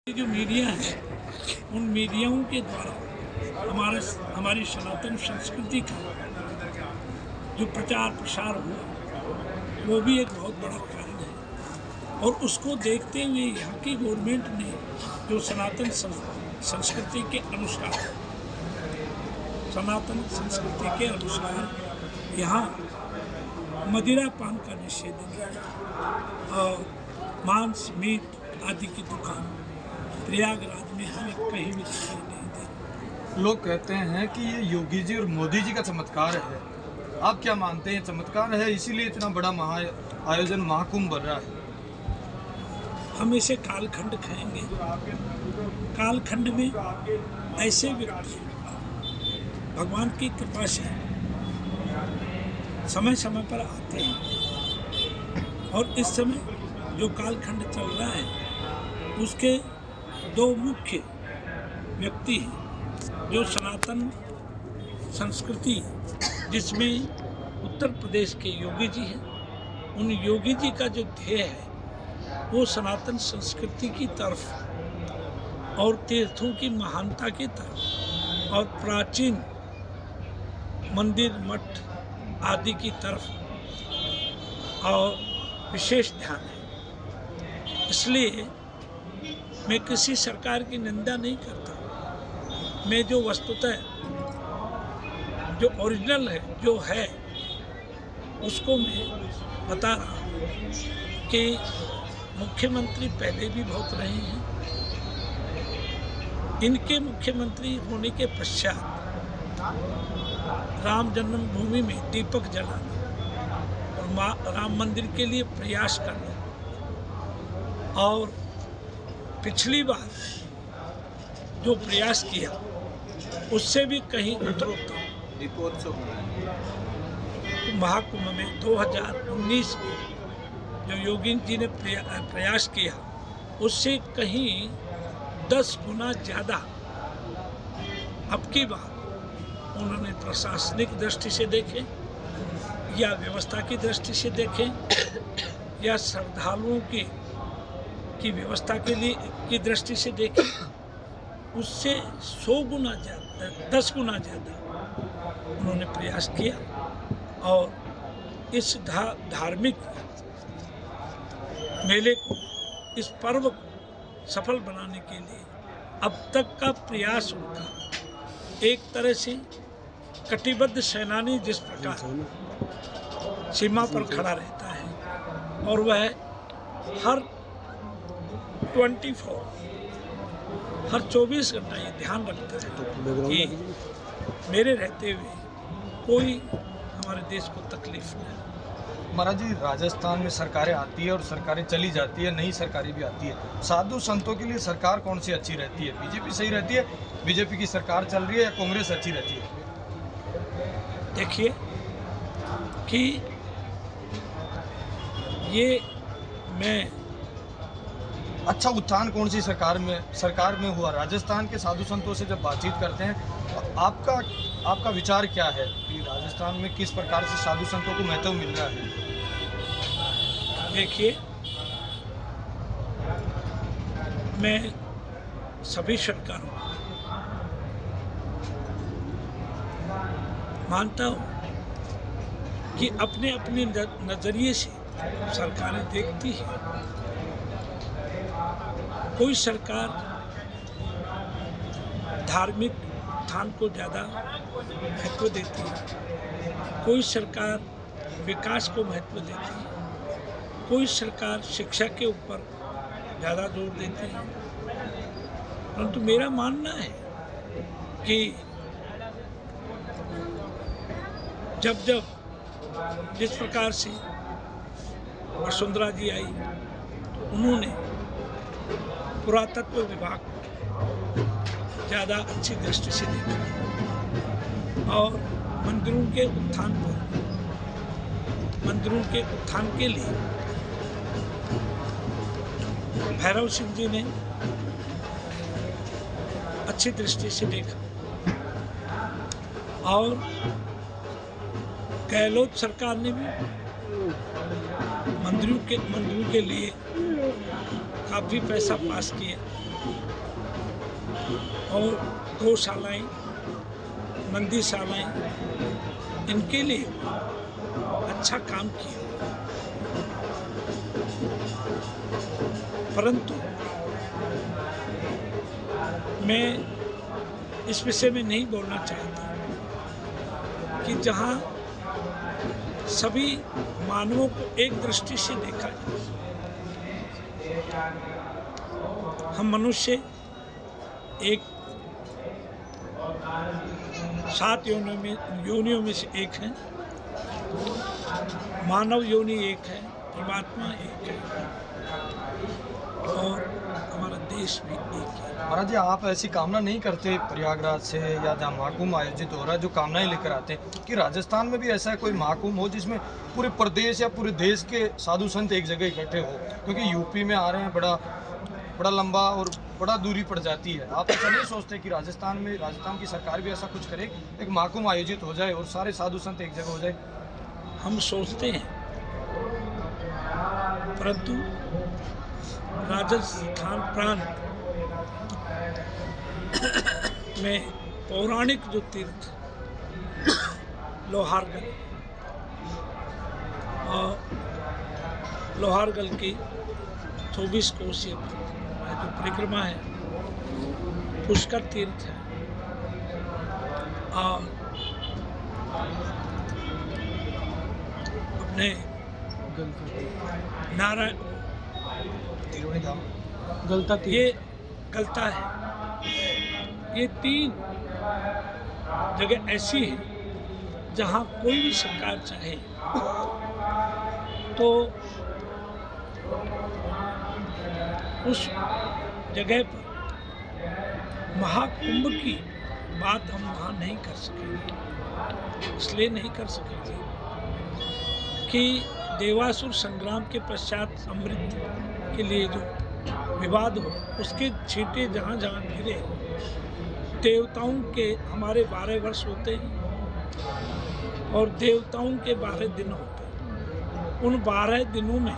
जो मीडिया है उन मीडियाओं के द्वारा हमारी सनातन संस्कृति का जो प्रचार प्रसार हुआ वो भी एक बहुत बड़ा कारण है। और उसको देखते हुए यहाँ की गवर्नमेंट ने जो सनातन संस्कृति के अनुसार यहाँ मदिरा पान का निषेध किया और मांस मीट आदि की दुकान प्रयागराज में हमें कहीं भी दिखाई नहीं दी। लोग कहते हैं कि ये योगी जी और मोदी जी का चमत्कार है, आप क्या मानते हैं? चमत्कार है इसीलिए इतना बड़ा आयोजन महाकुंभ बन रहा है? हम इसे कालखंड कहेंगे। कालखंड में ऐसे व्यक्ति भगवान की कृपा से समय समय पर आते हैं और इस समय जो कालखंड चल रहा है उसके दो मुख्य व्यक्ति हैं जो सनातन संस्कृति जिसमें उत्तर प्रदेश के योगी जी हैं। उन योगी जी का जो ध्येय है वो सनातन संस्कृति की तरफ और तीर्थों की महानता की तरफ और प्राचीन मंदिर मठ आदि की तरफ और विशेष ध्यान है। इसलिए मैं किसी सरकार की निंदा नहीं करता। मैं जो वस्तुतः जो ओरिजिनल है जो है उसको मैं बता रहा हूँ कि मुख्यमंत्री पहले भी बहुत रहे हैं। इनके मुख्यमंत्री होने के पश्चात राम जन्मभूमि में दीपक जलाना और राम मंदिर के लिए प्रयास करना और पिछली बार जो प्रयास किया उससे भी कहीं उत्तरोत्तर महाकुंभ में 2019 में जो योगी जी ने प्रयास किया उससे कहीं 10 गुना ज़्यादा अब की बार उन्होंने प्रशासनिक दृष्टि से देखे या व्यवस्था की दृष्टि से देखें या श्रद्धालुओं की व्यवस्था के लिए की दृष्टि से देखें, उससे 100 गुना ज़्यादा 10 गुना ज़्यादा उन्होंने प्रयास किया। और इस धार्मिक मेले को, इस पर्व को सफल बनाने के लिए अब तक का प्रयास उनका एक तरह से कटिबद्ध सेनानी जिस प्रकार सीमा पर खड़ा रहता है और वह हर 24 घंटा ये ध्यान रखता है कि मेरे रहते हुए कोई हमारे देश को तकलीफ नहीं। महाराज जी, राजस्थान में सरकारें आती है और सरकारें चली जाती है, नई सरकारें भी आती है। साधु संतों के लिए सरकार कौन सी अच्छी रहती है? बीजेपी सही रहती है, बीजेपी की सरकार चल रही है, या कांग्रेस अच्छी रहती है? देखिए कि ये मैं अच्छा उत्थान कौन सी सरकार में हुआ? राजस्थान के साधु संतों से जब बातचीत करते हैं तो आपका विचार क्या है कि राजस्थान में किस प्रकार से साधु संतों को महत्व मिल रहा है? देखिए, मैं सभी सरकारों को मानता हूँ कि अपने अपने नज़रिए से सरकारें देखती हैं। कोई सरकार धार्मिक उत्थान को ज़्यादा महत्व देती है, कोई सरकार विकास को महत्व देती है, कोई सरकार शिक्षा के ऊपर ज़्यादा जोर देती है। परंतु मेरा मानना है कि जब जिस प्रकार से वसुंधरा जी आई तो उन्होंने पुरातत्व विभाग को ज़्यादा अच्छी दृष्टि से देखा और मंदिरों के उत्थान के लिए भैरव सिंह जी ने अच्छी दृष्टि से देखा और गहलोत सरकार ने भी मंदिरों के लिए काफ़ी पैसा पास किया। और गौशालाएँ, मंदीशालाएँ, इनके लिए अच्छा काम किया। परंतु मैं इस विषय में नहीं बोलना चाहता कि जहाँ सभी मानवों को एक दृष्टि से देखा जाए। हम मनुष्य एक 7 योनियों में से एक हैं। मानव योनि एक है, परमात्मा एक है और हमारा देश भी एक है। महाराज जी, आप ऐसी कामना नहीं करते प्रयागराज से या जहाँ महाकुंभ आयोजित हो रहा है, जो कामनाएं लेकर आते हैं कि राजस्थान में भी ऐसा कोई महाकुंभ हो जिसमें पूरे प्रदेश या पूरे देश के साधु संत एक जगह इकट्ठे हो? क्योंकि यूपी में आ रहे हैं, बड़ा लंबा और बड़ा दूरी पड़ जाती है। आप ऐसा नहीं सोचते कि राजस्थान की सरकार भी ऐसा कुछ करे, एक महाकुंभ आयोजित हो जाए और सारे साधु संत एक जगह हो जाए? हम सोचते हैं, परंतु राजस्थान प्रांत में पौराणिक जो तीर्थ लोहारगल की 24 कोसीय जो परिक्रमा है, पुष्कर तीर्थ है और अपने नारायण ये गलता है। ये 3 जगह ऐसी है जहाँ कोई भी सरकार चाहे तो उस जगह पर महाकुंभ की बात हम वहाँ नहीं कर सकेंगे। इसलिए नहीं कर सकेंगे कि देवासुर संग्राम के पश्चात अमृत के लिए जो विवाद हो, उसके छींटे जहाँ जहाँ गिरे, देवताओं के हमारे 12 वर्ष होते हैं और देवताओं के 12 दिन होते हैं। उन 12 दिनों में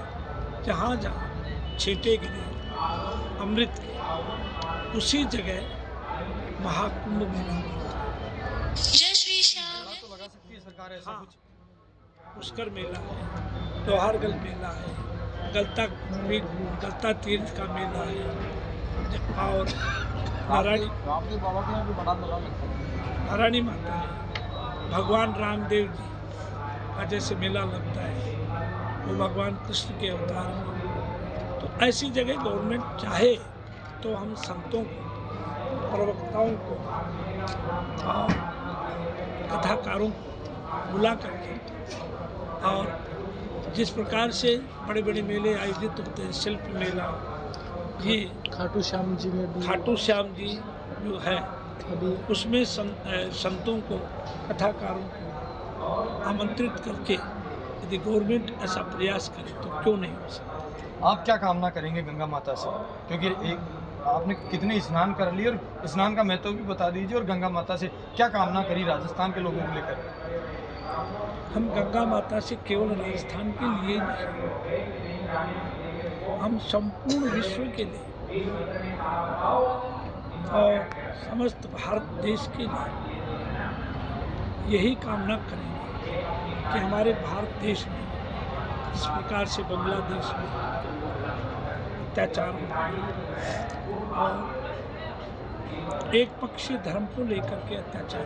जहाँ जहाँ छींटे गिरे अमृत के, उसी जगह महाकुंभ मेला होता है। तो लगा सकती है सरकार ऐसा कुछ? पुष्कर मेला है, लोहारगल मेला है, गलता तीर्थ का मेला है और नारायणी माता है, भगवान रामदेव जी का जैसे मेला लगता है, वो भगवान कृष्ण के अवतार हैं। तो ऐसी जगह गवर्नमेंट चाहे तो हम संतों को, प्रवक्ताओं को और कथाकारों को बुला करके, और जिस प्रकार से बड़े बड़े मेले आयोजित होते हैं, शिल्प मेला, ये खाटू श्याम जी जो है, उसमें संतों को, कथाकारों को आमंत्रित करके यदि गवर्नमेंट ऐसा प्रयास करे तो क्यों नहीं हो सकता। आप क्या कामना करेंगे गंगा माता से? क्योंकि आपने कितने स्नान कर लिए और स्नान का महत्व भी बता दीजिए, और गंगा माता से क्या कामना करी राजस्थान के लोगों को लेकर? हम गंगा माता से केवल राजस्थान के लिए नहीं, हम संपूर्ण विश्व के लिए और समस्त भारत देश के लिए यही कामना करेंगे कि हमारे भारत देश में इस प्रकार से बांग्लादेश में अत्याचार और एक पक्षीय धर्म को लेकर के अत्याचार,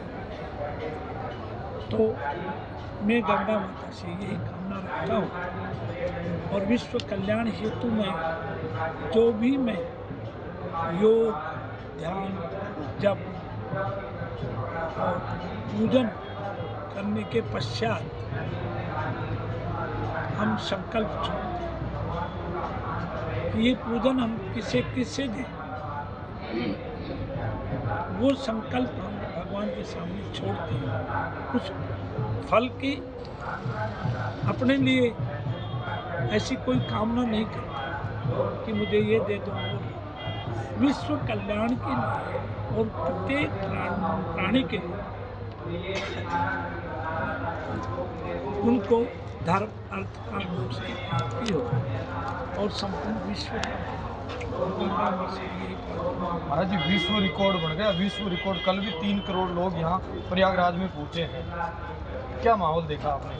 तो मैं गंगा माता से यही कामना रखता हूँ और विश्व कल्याण हेतु में जो भी मैं योग, ध्यान, जप और पूजन करने के पश्चात हम संकल्प छोड़ते हैं। ये पूजन हम किससे दें, वो संकल्प हम भगवान के सामने छोड़ते हैं। कुछ फल की अपने लिए ऐसी कोई कामना नहीं करते कि मुझे ये दे दो, विश्व कल्याण के लिए और प्रत्येक प्राणी के लिए उनको धर्म, अर्थ, काम, मोक्ष की प्राप्ति हो और संपूर्ण विश्व महाराज जी विश्व रिकॉर्ड बन गया, विश्व रिकॉर्ड। कल भी 3 करोड़ लोग यहाँ प्रयागराज में पहुँचे हैं। क्या माहौल देखा आपने?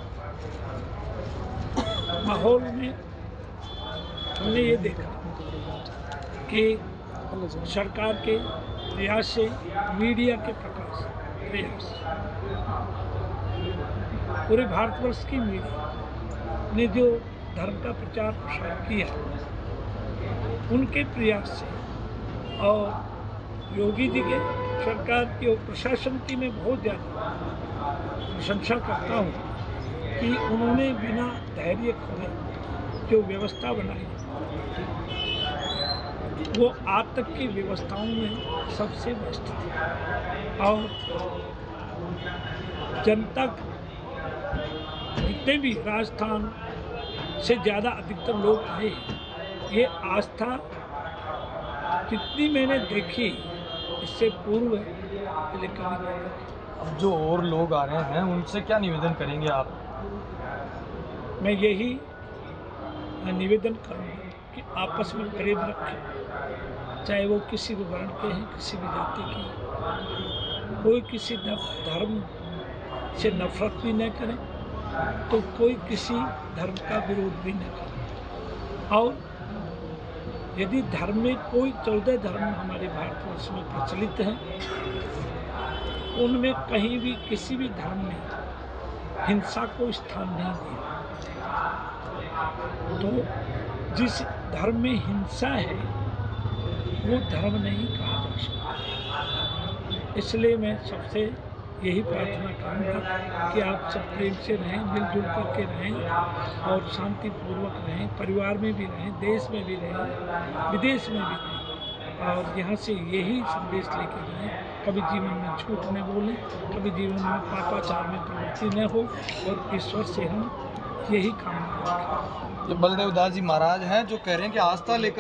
माहौल में हमने ये देखा कि सरकार के प्रयास से, मीडिया के प्रयास पूरे भारतवर्ष की मीडिया ने जो धर्म का प्रचार प्रसार किया, उनके प्रयास से और योगी जी के सरकार के और प्रशासन की मैं बहुत ज़्यादा प्रशंसा करता हूँ कि उन्होंने बिना धैर्य खोए जो व्यवस्था बनाई, वो आज तक की व्यवस्थाओं में सबसे बेस्ट थी। और जनता जितने भी राजस्थान से ज़्यादा अधिकतर लोग आए, ये आस्था जितनी मैंने देखी इससे पूर्व पहले कभी नहीं देखी। अब जो और लोग आ रहे हैं उनसे क्या निवेदन करेंगे आप? मैं यही निवेदन करूँगा कि आपस में प्रेम रखें, चाहे वो किसी भी वर्ण के हैं, किसी भी जाति के, कोई किसी धर्म से नफरत भी न करें तो कोई किसी धर्म का विरोध भी न करे। और यदि धर्म में कोई 14 धर्म हमारे भारतवर्ष में प्रचलित हैं, उनमें कहीं भी किसी भी धर्म ने हिंसा को स्थान नहीं दिया। तो जिस धर्म में हिंसा है वो धर्म नहीं कहा जा सकता। इसलिए मैं सबसे यही प्रार्थना करूँगा कि आप सब प्रेम से रहें, मिलजुल करके रहें और शांतिपूर्वक रहें, परिवार में भी रहें, देश में भी रहें, विदेश में भी रहें। और यहाँ से यही संदेश लेकर जाएं, कभी जीवन में झूठ न बोलें, कभी जीवन में पापाचार में प्रवृत्ति न हो, और ईश्वर से हम यही कामना रखें। बलदेव दास जी महाराज हैं जो कह रहे हैं कि आस्था लेकर